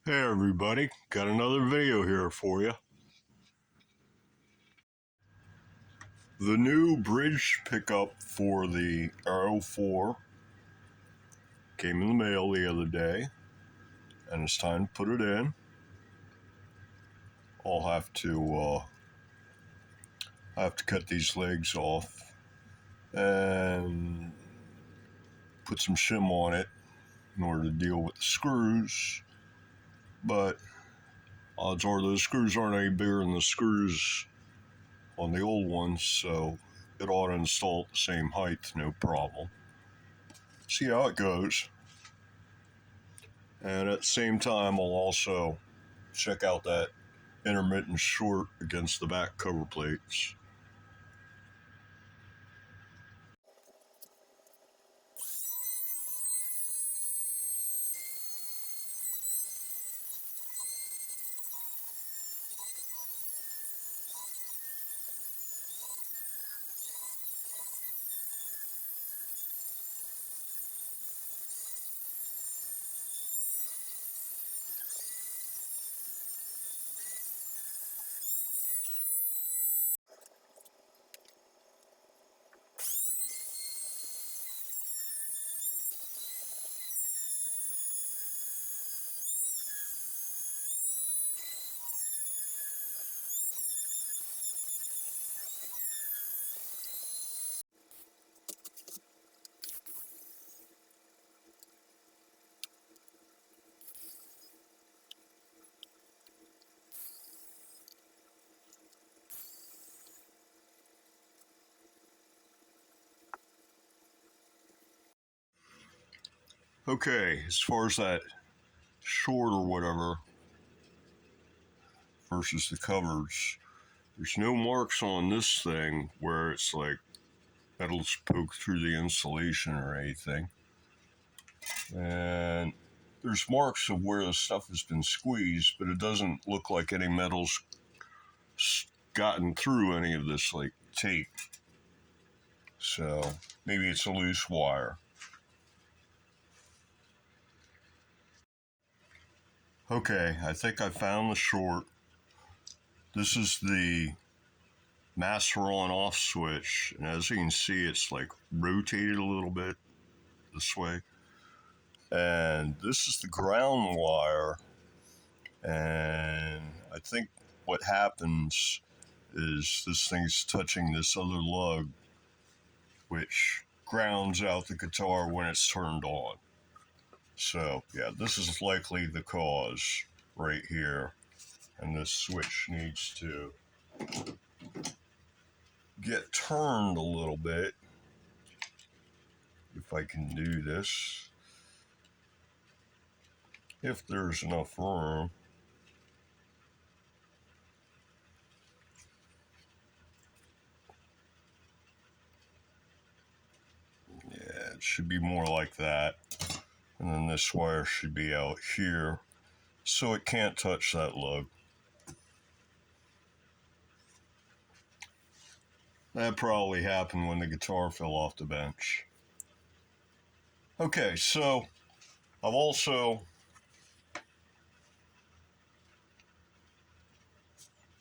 Hey everybody, got another video here for you. The new bridge pickup for the Aero 4 came in the mail the other day, and it's time to put it in. I'll have to cut these legs off and put some shim on it in order to deal with the screws, but odds are those screws aren't any bigger than the screws on the old ones, so it ought to install at the same height, no problem. See how it goes. And at the same time, I'll also check out that intermittent short against the back cover plates. Okay, as far as that short or whatever versus the covers, there's no marks on this thing where it's like metal's poked through the insulation or anything. And there's marks of where the stuff has been squeezed, but it doesn't look like any metal's gotten through any of this like tape. So maybe it's a loose wire. Okay, I think I found the short. This is the master on off switch, and as you can see, it's like rotated a little bit this way. And this is the ground wire, and I think what happens is this thing's touching this other lug, which grounds out the guitar when it's turned on. So yeah, this is likely the cause right here, and this switch needs to get turned a little bit. If I can do this, if there's enough room. Yeah, it should be more like that. And then this wire should be out here, so it can't touch that lug. That probably happened when the guitar fell off the bench. Okay, so I've also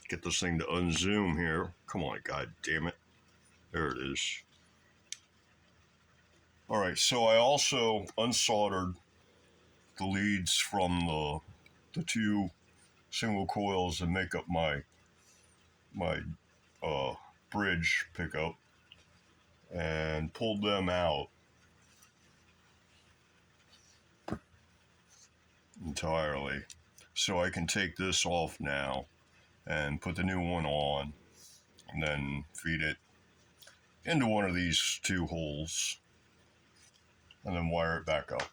get this thing to unzoom here. Come on, god damn it. There it is. Alright, so I also unsoldered the leads from the two single coils that make up my bridge pickup, and pulled them out entirely. So I can take this off now and put the new one on, and then feed it into one of these two holes, and then wire it back up.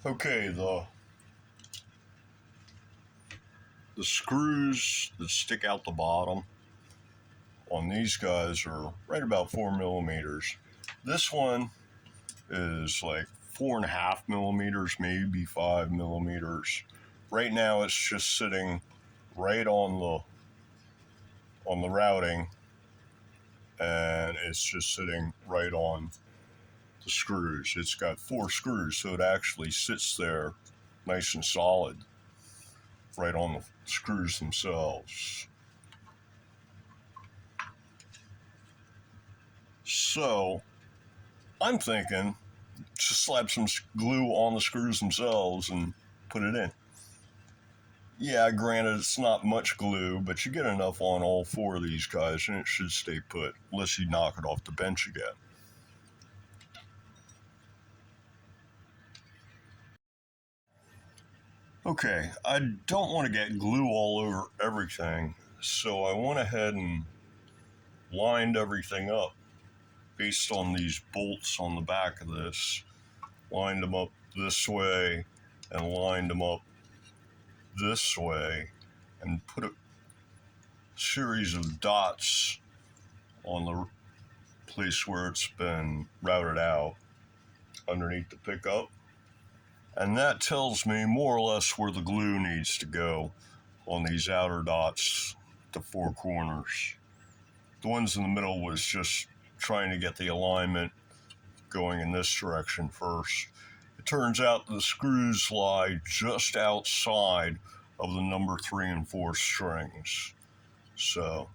Okay, the screws that stick out the bottom on these guys are right about 4 millimeters. This one is like 4.5 millimeters, maybe 5 millimeters. Right now it's just sitting right on the routing, and it's just sitting right on the screws. It's got 4 screws, so it actually sits there nice and solid right on the screws themselves. So I'm thinking just slap some glue on the screws themselves and put it in. Yeah, granted, it's not much glue, but you get enough on all 4 of these guys and it should stay put, unless you knock it off the bench again. Okay, I don't want to get glue all over everything, so I went ahead and lined everything up based on these bolts on the back of this. Lined them up this way and lined them up this way and put a series of dots on the place where it's been routed out underneath the pickup. And that tells me more or less where the glue needs to go on these outer dots, the 4 corners. The ones in the middle was just trying to get the alignment going in this direction first. It turns out the screws lie just outside of the number 3 and 4 strings. So,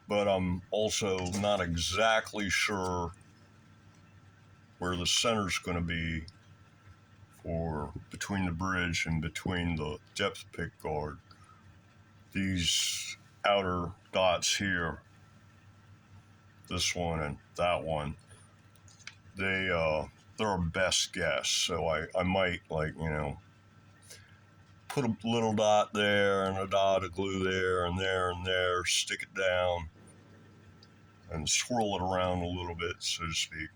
but I'm also not exactly sure where the center's going to be for between the bridge and between the depth pick guard. These outer dots here, this one and that one, they're a best guess. So I might, like, put a little dot there and a dot of glue there and there and there, stick it down and swirl it around a little bit, so to speak.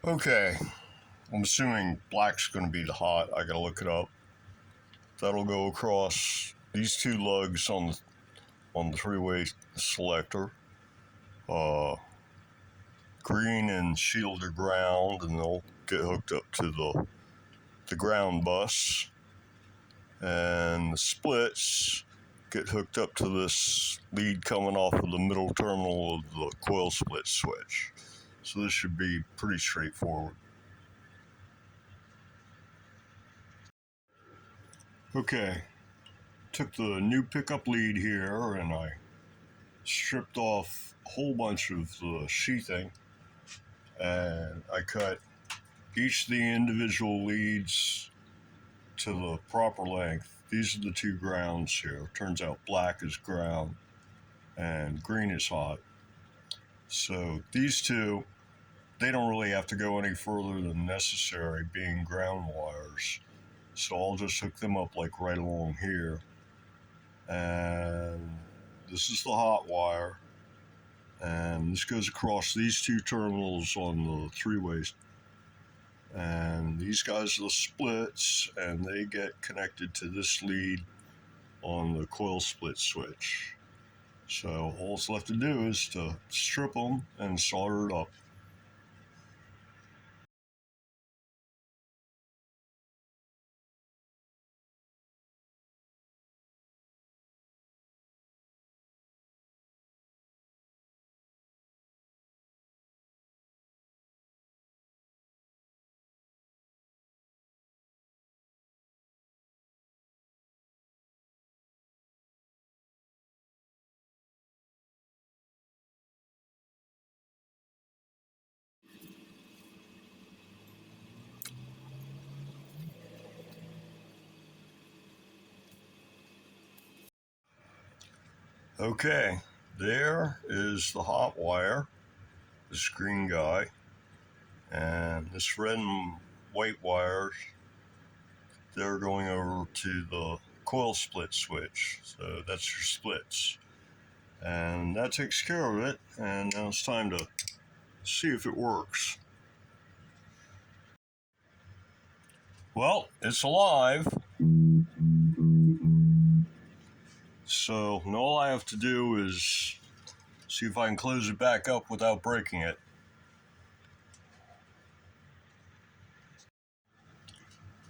Okay, I'm assuming black's going to be the hot. I gotta look it up. That'll go across these 2 lugs on the 3-way selector. Green and shielded ground, and they'll get hooked up to the ground bus. And the splits get hooked up to this lead coming off of the middle terminal of the coil split switch. So this should be pretty straightforward. Okay, took the new pickup lead here and I stripped off a whole bunch of the sheathing, and I cut each of the individual leads to the proper length. These are the 2 grounds here. Turns out black is ground and green is hot. So these 2, they don't really have to go any further than necessary, being ground wires. So I'll just hook them up like right along here. And this is the hot wire. And this goes across these 2 terminals on the 3-ways. And these guys are the splits, and they get connected to this lead on the coil split switch. So all it's left to do is to strip them and solder it up. Okay, there is the hot wire, this green guy, and this red and white wires, they're going over to the coil split switch. So that's your splits. And that takes care of it, and now it's time to see if it works. Well, it's alive. So now all I have to do is see if I can close it back up without breaking it.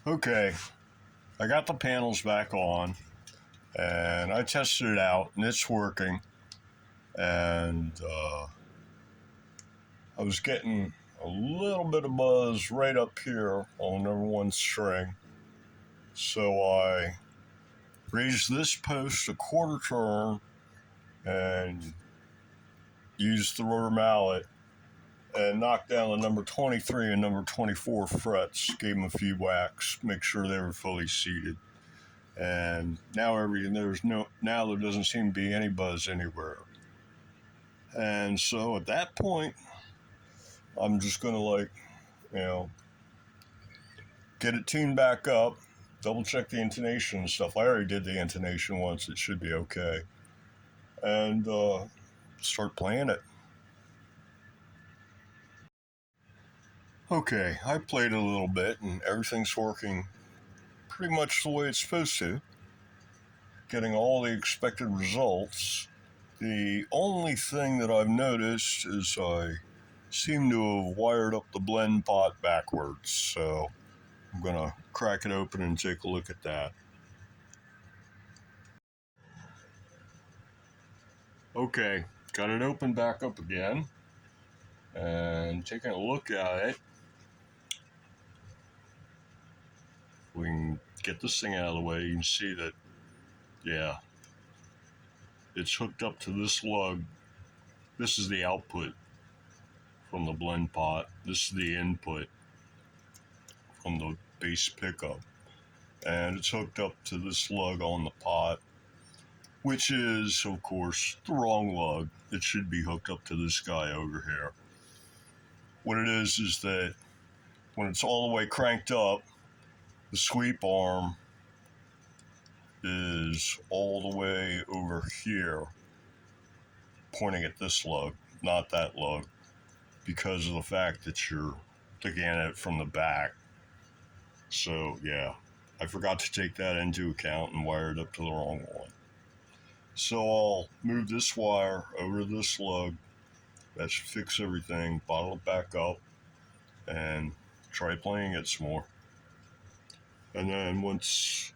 Okay, I got the panels back on, and I tested it out, and it's working. And I was getting a little bit of buzz right up here on number one string. So I raised this post a quarter turn and used the rubber mallet and knocked down the number 23 and number 24 frets, gave them a few whacks, make sure they were fully seated. And now there doesn't seem to be any buzz anywhere. And so at that point, I'm just gonna get it tuned back up, double check the intonation and stuff. I already did the intonation once, it should be okay. And start playing it. Okay, I played a little bit and everything's working pretty much the way it's supposed to. Getting all the expected results. The only thing that I've noticed is I seem to have wired up the blend pot backwards, so I'm gonna crack it open and take a look at that. Okay, got it open back up again, and taking a look at it, we can get this thing out of the way. You can see that, yeah, it's hooked up to this lug. This is the output from the blend pot. This is the input from the bass pickup. And it's hooked up to this lug on the pot, which is, of course, the wrong lug. It should be hooked up to this guy over here. What it is that when it's all the way cranked up, the sweep arm is all the way over here, pointing at this lug, not that lug, because of the fact that you're looking at it from the back. So, yeah, I forgot to take that into account and wired up to the wrong one. So I'll move this wire over this lug. That should fix everything, bottle it back up, and try playing it some more. And then once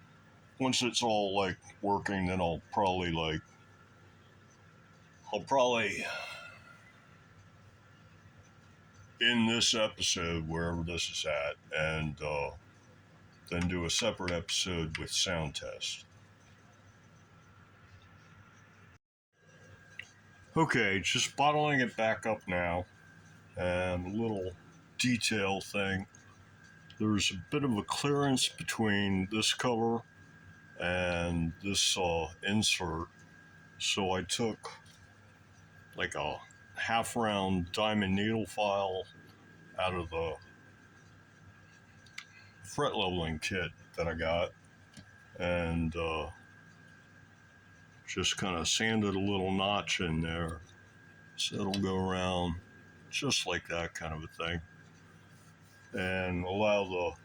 it's all working, then I'll probably end this episode wherever this is at, and then do a separate episode with sound test. Okay, just bottling it back up now, and a little detail thing. There's a bit of a clearance between this cover and this insert, so I took like a half round diamond needle file out of the fret leveling kit that I got, and just kind of sanded a little notch in there so it'll go around just like that kind of a thing, and allow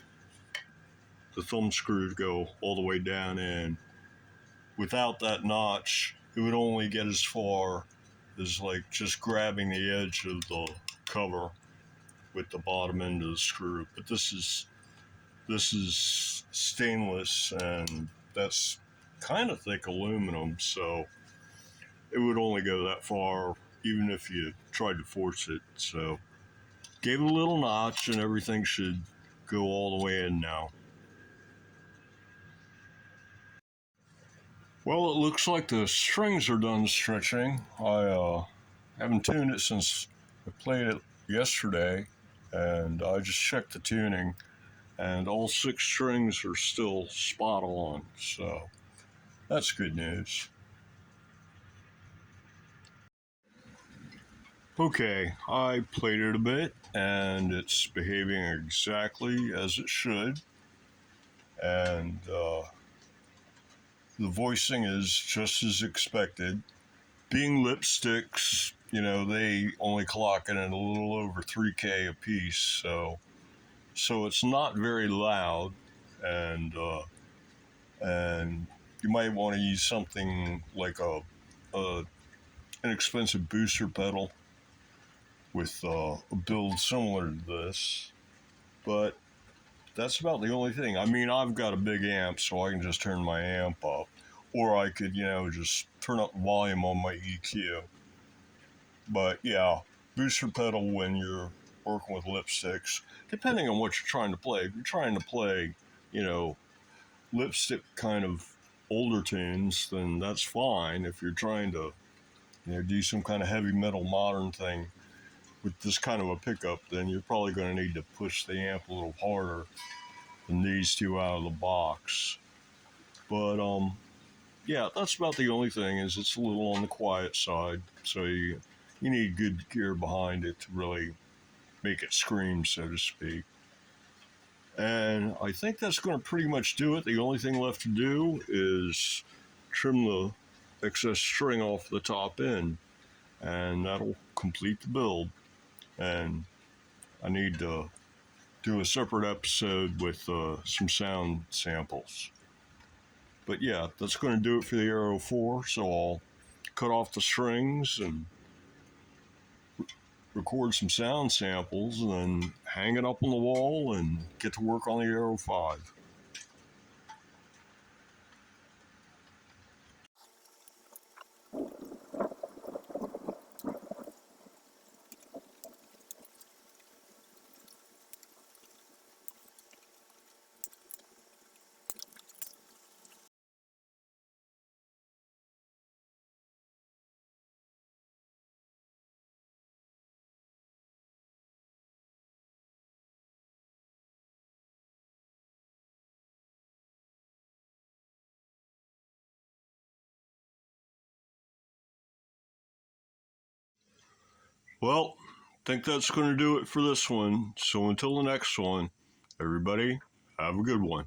the thumb screw to go all the way down in. Without that notch, it would only get as far as just grabbing the edge of the cover with the bottom end of the screw. But this is stainless, and that's kind of thick aluminum, so it would only go that far even if you tried to force it. So gave it a little notch, and everything should go all the way in now. Well, it looks like the strings are done stretching. I haven't tuned it since I played it yesterday, and I just checked the tuning, and all 6 strings are still spot on, so that's good news. Okay, I played it a bit and it's behaving exactly as it should. And the voicing is just as expected. Being lipsticks, they only clock in at a little over 3K a piece, so it's not very loud, and and you might want to use something like a inexpensive booster pedal with a build similar to this, but that's about the only thing. I mean, I've got a big amp, so I can just turn my amp up, or I could, just turn up the volume on my EQ. But yeah, booster pedal when you're working with lipsticks, depending on what you're trying to play. If you're trying to play, you know, lipstick kind of older tunes, then that's fine. If you're trying to, do some kind of heavy metal modern thing with this kind of a pickup, then you're probably going to need to push the amp a little harder than these two out of the box. But yeah, that's about the only thing. Is it's a little on the quiet side, so you need good gear behind it to really make it scream, so to speak. And I think that's going to pretty much do it. The only thing left to do is trim the excess string off the top end, and that'll complete the build. And I need to do a separate episode with some sound samples. But yeah, that's going to do it for the Aero 4. So I'll cut off the strings and record some sound samples and then hang it up on the wall and get to work on the Aero 5. Well, I think that's going to do it for this one. So until the next one, everybody, have a good one.